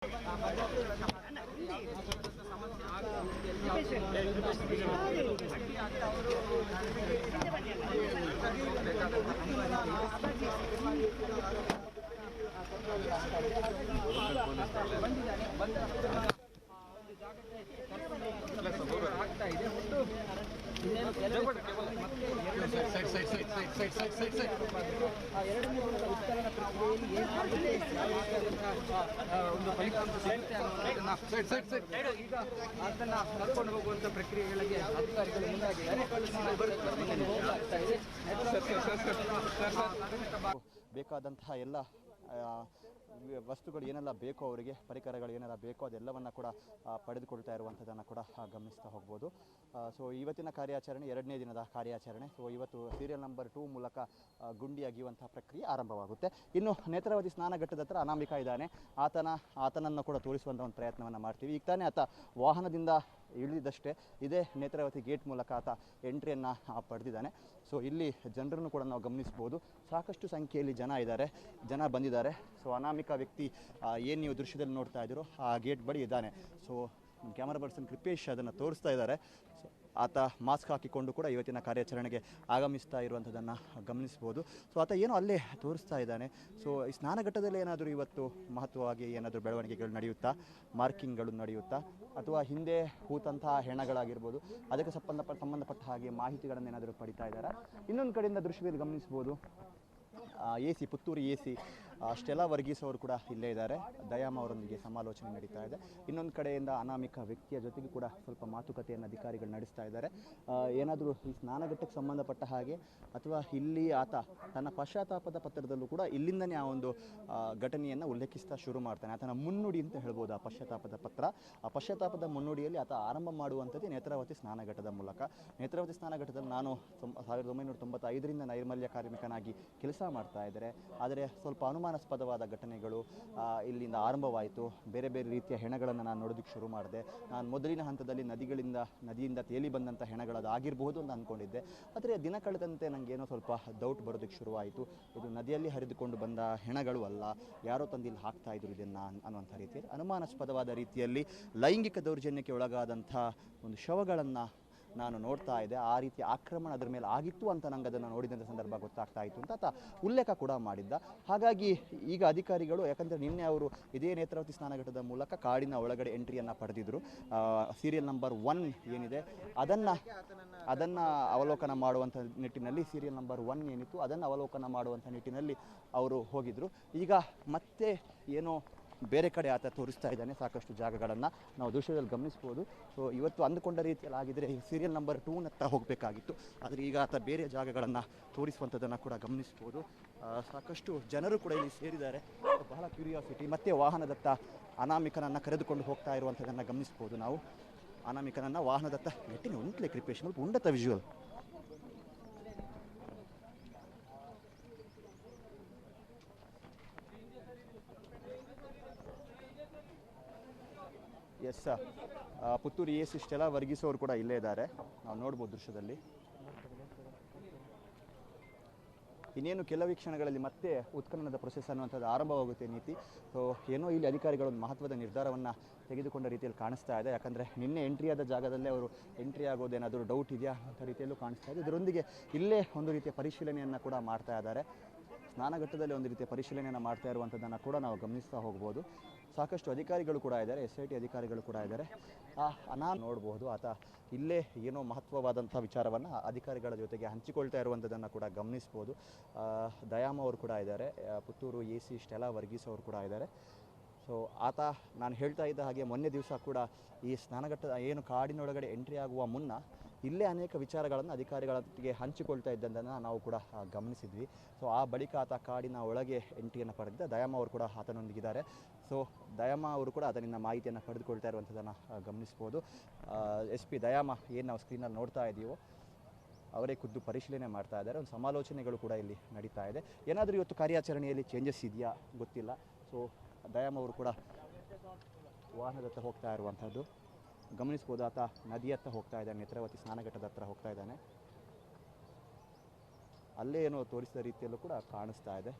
ಒಂದು ಫಲಿತಾಂಶ ಸಿಗುತ್ತೆ ಅನ್ನೋದನ್ನ ಈಗ ಅದನ್ನ ಕರ್ಕೊಂಡು ಹೋಗುವಂತ ಪ್ರಕ್ರಿಯೆಗಳಿಗೆ ಅಧಿಕಾರಿಗಳು ಬೇಕಾದಂತಹ ಎಲ್ಲ ವಸ್ತುಗಳು ಏನೆಲ್ಲ ಬೇಕೋ ಅವರಿಗೆ ಪರಿಕರಗಳು ಏನೆಲ್ಲ ಬೇಕೋ ಅದೆಲ್ಲವನ್ನು ಕೂಡ ಪಡೆದುಕೊಳ್ತಾ ಇರುವಂಥದ್ದನ್ನು ಕೂಡ ಗಮನಿಸ್ತಾ ಹೋಗ್ಬೋದು. ಸೊ ಇವತ್ತಿನ ಕಾರ್ಯಾಚರಣೆ 2ನೇ ದಿನದ ಕಾರ್ಯಾಚರಣೆ. ಸೊ ಇವತ್ತು ಸೀರಿಯಲ್ ನಂಬರ್ 2 ಮೂಲಕ ಗುಂಡಿ ಅಗಿಯುವಂತಹ ಪ್ರಕ್ರಿಯೆ ಆರಂಭವಾಗುತ್ತೆ. ಇನ್ನು ನೇತ್ರಾವತಿ ಸ್ನಾನಘಟ್ಟದ ಹತ್ರ ಅನಾಮಿಕ ಇದ್ದಾನೆ. ಆತನನ್ನು ಕೂಡ ತೋರಿಸುವಂಥ ಒಂದು ಪ್ರಯತ್ನವನ್ನು ಮಾಡ್ತೀವಿ. ಈಗ ತಾನೇ ಆತ ವಾಹನದಿಂದ ಇಳಿದಷ್ಟೇ ಇದೇ ನೇತ್ರಾವತಿ ಗೇಟ್ ಮೂಲಕ ಆತ ಎಂಟ್ರಿಯನ್ನು ಪಡೆದಿದ್ದಾನೆ. ಸೊ ಇಲ್ಲಿ ಜನರನ್ನು ಕೂಡ ನಾವು ಗಮನಿಸ್ಬೋದು. ಸಾಕಷ್ಟು ಸಂಖ್ಯೆಯಲ್ಲಿ ಜನ ಬಂದಿದ್ದಾರೆ. ಸೊ ಅನಾಮಿಕ ವ್ಯಕ್ತಿ ಏನು ನೀವು ದೃಶ್ಯದಲ್ಲಿ ನೋಡ್ತಾ ಇದ್ದೀರೋ ಆ ಗೇಟ್ ಬಳಿ ಇದ್ದಾನೆ. ಸೊ ಕ್ಯಾಮರಾ ಪರ್ಸನ್ ಕೃಪೇಶ್ ಅದನ್ನು ತೋರಿಸ್ತಾ ಇದ್ದಾರೆ. ಸೊ ಆತ ಮಾಸ್ಕ್ ಹಾಕಿಕೊಂಡು ಕೂಡ ಇವತ್ತಿನ ಕಾರ್ಯಾಚರಣೆಗೆ ಆಗಮಿಸ್ತಾ ಇರುವಂಥದ್ದನ್ನು ಗಮನಿಸ್ಬೋದು. ಸೊ ಆತ ಏನೋ ಅಲ್ಲೇ ತೋರಿಸ್ತಾ ಇದ್ದಾನೆ. ಸೊ ಈ ಸ್ನಾನಘಟ್ಟದಲ್ಲಿ ಏನಾದರೂ ಇವತ್ತು ಮಹತ್ವವಾಗಿ ಏನಾದರೂ ಬೆಳವಣಿಗೆಗಳು ನಡೆಯುತ್ತಾ, ಮಾರ್ಕಿಂಗ್ಗಳು ನಡೆಯುತ್ತಾ, ಅಥವಾ ಹಿಂದೆ ಹೂತಂತಹ ಹೆಣಗಳಾಗಿರ್ಬೋದು ಅದಕ್ಕೆ ಸಂಬಂಧಪಟ್ಟ ಹಾಗೆ ಮಾಹಿತಿಗಳನ್ನು ಏನಾದರೂ ಪಡಿತಾ ಇದ್ದಾರೆ. ಇನ್ನೊಂದು ಕಡೆಯಿಂದ ದೃಶ್ಯದಲ್ಲಿ ಗಮನಿಸ್ಬೋದು AC Puttur AC Stella Varghese ಅವರು ಕೂಡ ಇಲ್ಲೇ ಇದ್ದಾರೆ. ದಯಾಮ ಅವರೊಂದಿಗೆ ಸಮಾಲೋಚನೆ ನಡೀತಾ ಇದೆ. ಇನ್ನೊಂದು ಕಡೆಯಿಂದ ಅನಾಮಿಕ ವ್ಯಕ್ತಿಯ ಜೊತೆಗೆ ಕೂಡ ಸ್ವಲ್ಪ ಮಾತುಕತೆಯನ್ನು ಅಧಿಕಾರಿಗಳು ನಡೆಸ್ತಾ ಇದ್ದಾರೆ. ಏನಾದರೂ ಈ ಸ್ನಾನಘಟ್ಟಕ್ಕೆ ಸಂಬಂಧಪಟ್ಟ ಹಾಗೆ ಅಥವಾ ಇಲ್ಲಿ ಆತ ತನ್ನ ಪಶ್ಚಾತ್ತಾಪದ ಪತ್ರದಲ್ಲೂ ಕೂಡ ಇಲ್ಲಿಂದನೇ ಆ ಒಂದು ಘಟನೆಯನ್ನು ಉಲ್ಲೇಖಿಸ್ತಾ ಶುರು ಮಾಡ್ತಾನೆ. ಆತನ ಮುನ್ನುಡಿ ಅಂತ ಹೇಳ್ಬೋದು ಆ ಪಶ್ಚಾತ್ತಾಪದ ಪತ್ರ. ಆ ಪಶ್ಚಾತ್ತಾಪದ ಮುನ್ನುಡಿಯಲ್ಲಿ ಆತ ಆರಂಭ ಮಾಡುವಂಥದ್ದು ನೇತ್ರಾವತಿ ಸ್ನಾನಘಟ್ಟದ ಮೂಲಕ. ನೇತ್ರಾವತಿ ಸ್ನಾನಘಟ್ಟದಲ್ಲಿ ನಾನು 1995ರಿಂದ ನೈರ್ಮಲ್ಯ ಕಾರ್ಮಿಕನಾಗಿ ಕೆಲಸ ಮಾಡ್ತಾ ಇದ್ದಾರೆ. ಆದರೆ ಸ್ವಲ್ಪ ಅನುಮಾನಾಸ್ಪದವಾದ ಘಟನೆಗಳು ಇಲ್ಲಿಂದ ಆರಂಭವಾಯಿತು. ಬೇರೆ ಬೇರೆ ರೀತಿಯ ಹೆಣಗಳನ್ನು ನಾನು ನೋಡೋದಕ್ಕೆ ಶುರು ಮಾಡಿದೆ. ನಾನು ಮೊದಲಿನ ಹಂತದಲ್ಲಿ ನದಿಯಿಂದ ತೇಲಿ ಬಂದಂಥ ಹೆಣಗಳದು ಆಗಿರಬಹುದು ಅಂತ ಅಂದ್ಕೊಂಡಿದ್ದೆ. ಆದರೆ ದಿನ ಕಳೆದಂತೆ ನನಗೇನೋ ಸ್ವಲ್ಪ ಡೌಟ್ ಬರೋದಕ್ಕೆ ಶುರುವಾಯಿತು. ಇದು ನದಿಯಲ್ಲಿ ಹರಿದುಕೊಂಡು ಬಂದ ಹೆಣಗಳು ಅಲ್ಲ, ಯಾರೋ ತಂದಿಲ್ಲಿ ಹಾಕ್ತಾ ಇದ್ರು ಇದನ್ನು ಅನ್ನುವಂಥ ರೀತಿಯಲ್ಲಿ ಅನುಮಾನಾಸ್ಪದವಾದ ರೀತಿಯಲ್ಲಿ ಲೈಂಗಿಕ ದೌರ್ಜನ್ಯಕ್ಕೆ ಒಳಗಾದಂಥ ಒಂದು ಶವಗಳನ್ನು ನಾನು ನೋಡ್ತಾ ಇದ್ದೆ. ಆ ರೀತಿಯ ಆಕ್ರಮಣ ಅದರ ಮೇಲೆ ಆಗಿತ್ತು ಅಂತ ನಂಗೆ ಅದನ್ನು ನೋಡಿದಂಥ ಸಂದರ್ಭ ಗೊತ್ತಾಗ್ತಾ ಇತ್ತು ಅಂತ ಆತ ಉಲ್ಲೇಖ ಕೂಡ ಮಾಡಿದ್ದ. ಹಾಗಾಗಿ ಈಗ ಅಧಿಕಾರಿಗಳು, ಯಾಕಂದರೆ ನಿನ್ನೆ ಅವರು ಇದೇ ನೇತ್ರಾವತಿ ಸ್ನಾನಘಟ್ಟದ ಮೂಲಕ ಕಾಡಿನ ಒಳಗಡೆ ಎಂಟ್ರಿಯನ್ನು ಪಡೆದಿದ್ದರು. ಸೀರಿಯಲ್ ನಂಬರ್ 1 ಏನಿದೆ ಅದನ್ನು ಅವಲೋಕನ ಮಾಡುವಂಥ ನಿಟ್ಟಿನಲ್ಲಿ, ಸೀರಿಯಲ್ ನಂಬರ್ 1 ಏನಿತ್ತು ಅದನ್ನು ಅವಲೋಕನ ಮಾಡುವಂಥ ನಿಟ್ಟಿನಲ್ಲಿ ಅವರು ಹೋಗಿದ್ದರು. ಈಗ ಮತ್ತೆ ಏನೋ ಬೇರೆ ಕಡೆ ಆತ ತೋರಿಸ್ತಾ ಇದ್ದಾನೆ. ಸಾಕಷ್ಟು ಜಾಗಗಳನ್ನು ನಾವು ದೃಶ್ಯದಲ್ಲಿ ಗಮನಿಸ್ಬೋದು. ಸೊ ಇವತ್ತು ಅಂದುಕೊಂಡ ರೀತಿಯಲ್ಲಿ ಆಗಿದ್ದರೆ ಈ ಸೀರಿಯಲ್ ನಂಬರ್ 2 ಹೋಗಬೇಕಾಗಿತ್ತು. ಆದರೆ ಈಗ ಆತ ಬೇರೆ ಜಾಗಗಳನ್ನು ತೋರಿಸುವಂಥದ್ದನ್ನು ಕೂಡ ಗಮನಿಸ್ಬೋದು. ಸಾಕಷ್ಟು ಜನರು ಕೂಡ ಇಲ್ಲಿ ಸೇರಿದ್ದಾರೆ. ಬಹಳ ಕ್ಯೂರಿಯಾಸಿಟಿ. ಮತ್ತು ವಾಹನದತ್ತ ಅನಾಮಿಕನನ್ನು ಕರೆದುಕೊಂಡು ಹೋಗ್ತಾ ಇರುವಂಥದ್ದನ್ನು ಗಮನಿಸ್ಬೋದು ನಾವು. ಅನಾಮಿಕನನ್ನು ವಾಹನದತ್ತ ನೆಟ್ಟಿನ ಉಂಟ್ಲೆ ಕೃಪೇಶ್ ಉಂಡತ visual. Yes, Puttur AC Stella Varghese ಅವರು ಕೂಡ ಇಲ್ಲೇ ಇದ್ದಾರೆ. ನಾವು ನೋಡ್ಬೋದು ದೃಶ್ಯದಲ್ಲಿ. ಇನ್ನೇನು ಕೆಲವೇ ಕ್ಷಣಗಳಲ್ಲಿ ಮತ್ತೆ ಉತ್ಖನನದ ಪ್ರೊಸೆಸ್ ಅನ್ನುವಂಥದ್ದು ಆರಂಭವಾಗುತ್ತೆ ನೀತಿ. ಸೊ ಏನೋ ಇಲ್ಲಿ ಅಧಿಕಾರಿಗಳು ಒಂದು ಮಹತ್ವದ ನಿರ್ಧಾರವನ್ನು ತೆಗೆದುಕೊಂಡ ರೀತಿಯಲ್ಲಿ ಕಾಣಿಸ್ತಾ ಇದೆ. ಯಾಕಂದರೆ ನಿನ್ನೆ ಎಂಟ್ರಿಯಾದ ಜಾಗದಲ್ಲೇ ಅವರು ಎಂಟ್ರಿ ಆಗೋದೇನಾದರೂ ಡೌಟ್ ಇದೆಯಾ ಅಂತ ರೀತಿಯಲ್ಲೂ ಕಾಣಿಸ್ತಾ ಇದೆ. ಇದರೊಂದಿಗೆ ಇಲ್ಲೇ ಒಂದು ರೀತಿಯ ಪರಿಶೀಲನೆಯನ್ನು ಕೂಡ ಮಾಡ್ತಾ ಇದ್ದಾರೆ. ಸ್ನಾನಘಟ್ಟದಲ್ಲಿ ಒಂದು ರೀತಿಯ ಪರಿಶೀಲನೆಯನ್ನು ಮಾಡ್ತಾ ಇರುವಂಥದ್ದನ್ನು ಕೂಡ ನಾವು ಗಮನಿಸ್ತಾ ಹೋಗ್ಬೋದು. ಸಾಕಷ್ಟು ಅಧಿಕಾರಿಗಳು ಕೂಡ ಇದ್ದಾರೆ, SIT ಅಧಿಕಾರಿಗಳು ಕೂಡ ಇದ್ದಾರೆ. ನಾನು ನೋಡ್ಬೋದು ಆತ ಇಲ್ಲೇ ಏನೋ ಮಹತ್ವವಾದಂಥ ವಿಚಾರವನ್ನು ಅಧಿಕಾರಿಗಳ ಜೊತೆಗೆ ಹಂಚಿಕೊಳ್ತಾ ಇರುವಂಥದ್ದನ್ನು ಕೂಡ ಗಮನಿಸ್ಬೋದು. ದಯಾಮ ಅವರು ಕೂಡ ಇದ್ದಾರೆ, ಪುತ್ತೂರು AC ಸ್ಟೆಲಾ ವರ್ಗೀಸ್ ಅವರು ಕೂಡ ಇದ್ದಾರೆ. ಸೊ ಆತ ನಾನು ಹೇಳ್ತಾ ಇದ್ದ ಹಾಗೆ ಮೊನ್ನೆ ದಿವಸ ಕೂಡ ಈ ಸ್ನಾನಘಟ್ಟದ ಏನು ಕಾಡಿನೊಳಗಡೆ ಎಂಟ್ರಿ ಆಗುವ ಮುನ್ನ ಇಲ್ಲೇ ಅನೇಕ ವಿಚಾರಗಳನ್ನು ಅಧಿಕಾರಿಗಳೊಟ್ಟಿಗೆ ಹಂಚಿಕೊಳ್ತಾ ಇದ್ದದ್ದನ್ನು ನಾವು ಕೂಡ ಗಮನಿಸಿದ್ವಿ. ಸೊ ಆ ಬಳಿಕ ಆತ ಕಾಡಿನ ಒಳಗೆ ಎಂಟ್ರಿಯನ್ನು ಪಡೆದಿದ್ದ. ದಯಾಮ ಅವರು ಕೂಡ ಆತನೊಂದಿಗಿದ್ದಾರೆ. ಸೊ ದಯಾಮ ಅವರು ಕೂಡ ಅದರಿಂದ ಮಾಹಿತಿಯನ್ನು ಪಡೆದುಕೊಳ್ತಾ ಇರುವಂಥದ್ದನ್ನು ಗಮನಿಸ್ಬೋದು. SP ದಯಾಮ ಏನು ನಾವು ಸ್ಕ್ರೀನಲ್ಲಿ ನೋಡ್ತಾ ಇದ್ದೀವೋ ಅವರೇ ಖುದ್ದು ಪರಿಶೀಲನೆ ಮಾಡ್ತಾ ಇದ್ದಾರೆ. ಒಂದು ಸಮಾಲೋಚನೆಗಳು ಕೂಡ ಇಲ್ಲಿ ನಡೀತಾ ಇದೆ. ಏನಾದರೂ ಇವತ್ತು ಕಾರ್ಯಾಚರಣೆಯಲ್ಲಿ ಚೇಂಜಸ್ ಇದೆಯಾ ಗೊತ್ತಿಲ್ಲ. ಸೊ ದಯಾಮ ಅವರು ಕೂಡ ವಾಹನದತ್ತ ಹೋಗ್ತಾ ಇರುವಂಥದ್ದು ಗಮನಿಸ್ಬೋದು. ಆತ ನದಿಯತ್ತ ಹೋಗ್ತಾ ಇದ್ದಾನೆ, ನೇತ್ರಾವತಿ ಸ್ನಾನಘಟ್ಟದ ಹತ್ರ ಹೋಗ್ತಾ ಇದ್ದಾನೆ. ಅಲ್ಲೇ ಏನೋ ತೋರಿಸಿದ ರೀತಿಯಲ್ಲೂ ಕೂಡ ಕಾಣಿಸ್ತಾ ಇದೆ.